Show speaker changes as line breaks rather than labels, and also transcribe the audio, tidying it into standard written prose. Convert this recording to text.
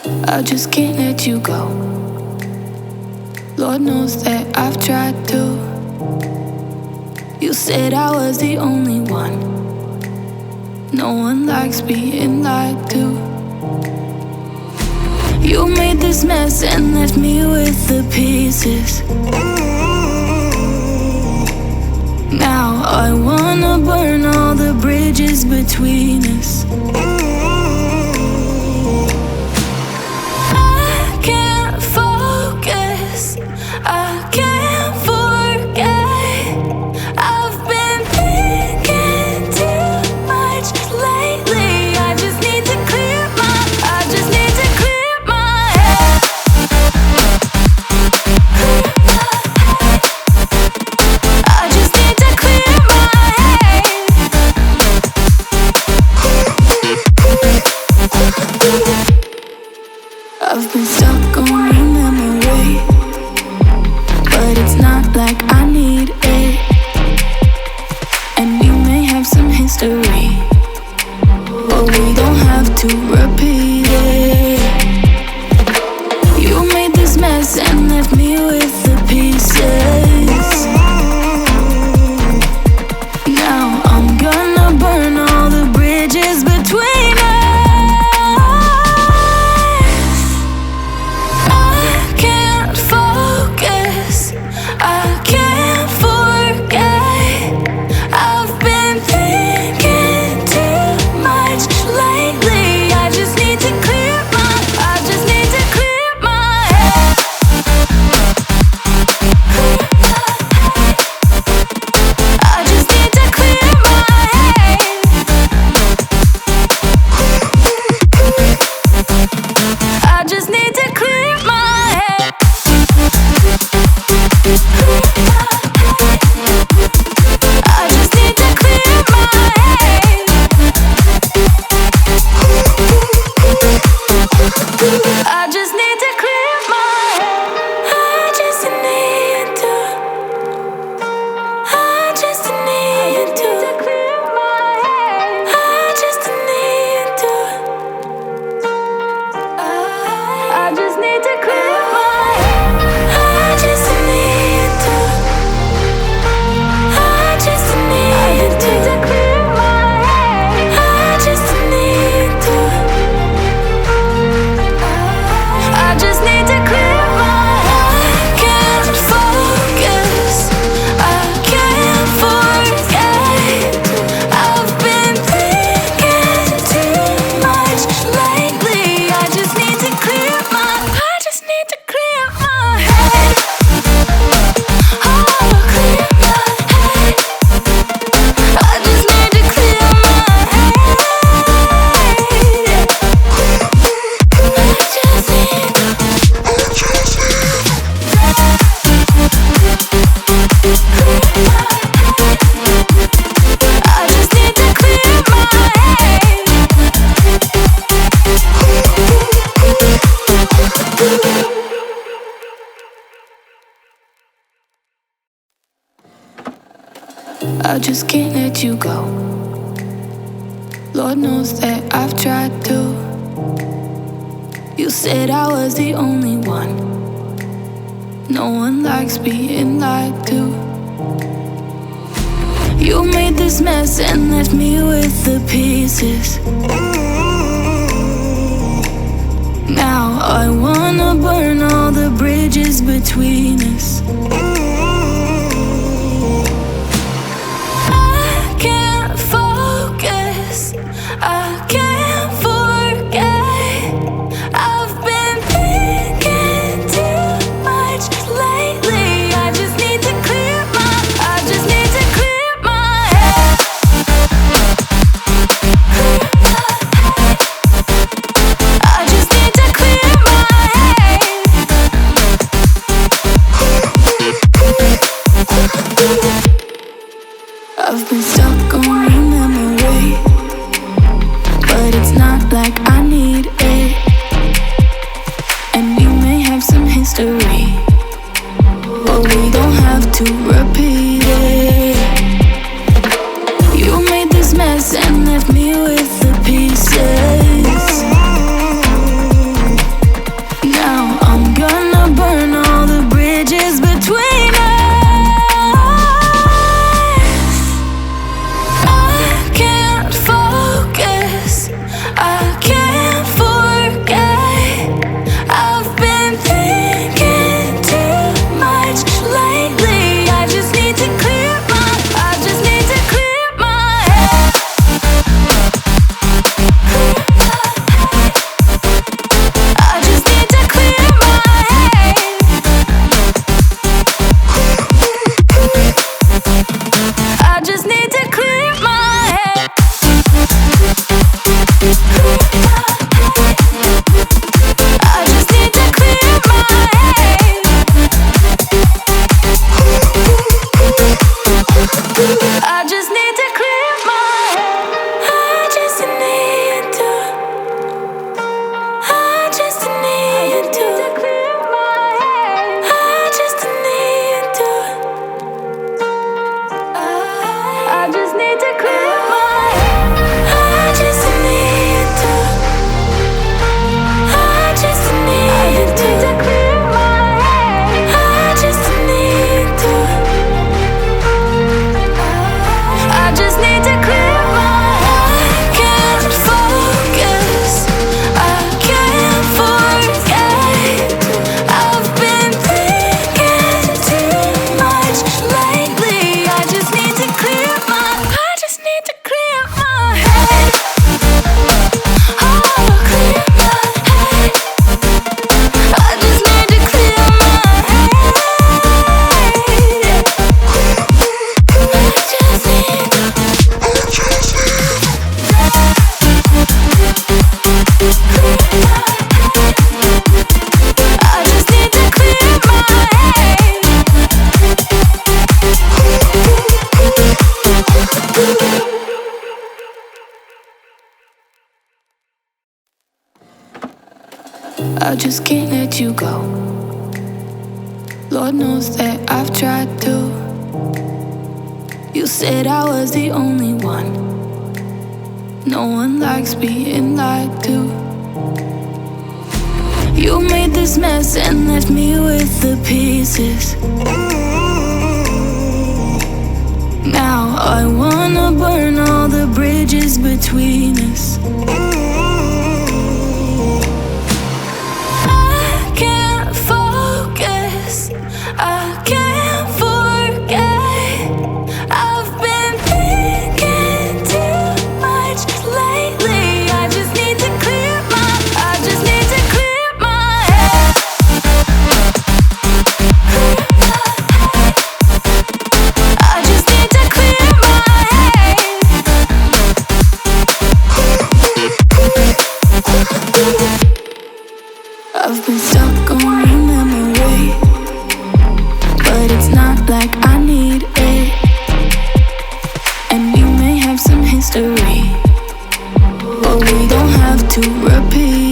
I just can't let you go. Lord knows that I've tried to. You said I was the only one. No one likes being lied to. You made this mess and left me with the pieces. Now I wanna burn all the bridges between us. I can't focus, I can't forget. I've been thinking too much lately. I just need to clear my head. I just need to clear my head. I've been stuck on your memory, but it's not like I need it. And we may have some history, but we don't have to repeat it. You made this mess and left me with the pieces. Now I'm gonna burn all the bridges between us. I can't focus, I can't forget. I've been thinking too much lately. I just need to clear my head. I just need to clear my head. I just need to clear my head. I just need to clear my head. I just need to clear my head. I just need to. I just need to clear my head. I just need to. I just need to clear my head. I just need to. I just need to clear my head. I just need to. I just need to clear my head. I can't focus, I can't forget. I've been thinking too much lately. I just need to clear my head. Oh, clear my head. I just need to clear my head. I just need to clear my head. I just can't let you go. Lord knows that I've tried to. You said I was the only one. No one likes being lied to. You made this mess and left me with the pieces. Now I wanna burn all the bridges between us. I can't focus, I can't forget. I've been thinking too much lately. I just need to clear my head. I just need to clear my head. I just can't let you go. Lord knows that I've tried to. You said I was the only one. No one likes being lied to. You made this mess and left me with the pieces. Now I wanna burn all the bridges between us. I can't focus, I can't forget. I've been thinking too much lately. I just need to clear my head. I just need to clear my head. I've been stuck on your memory, but it's not like I need it. And we may have some history, but we don't have to repeat.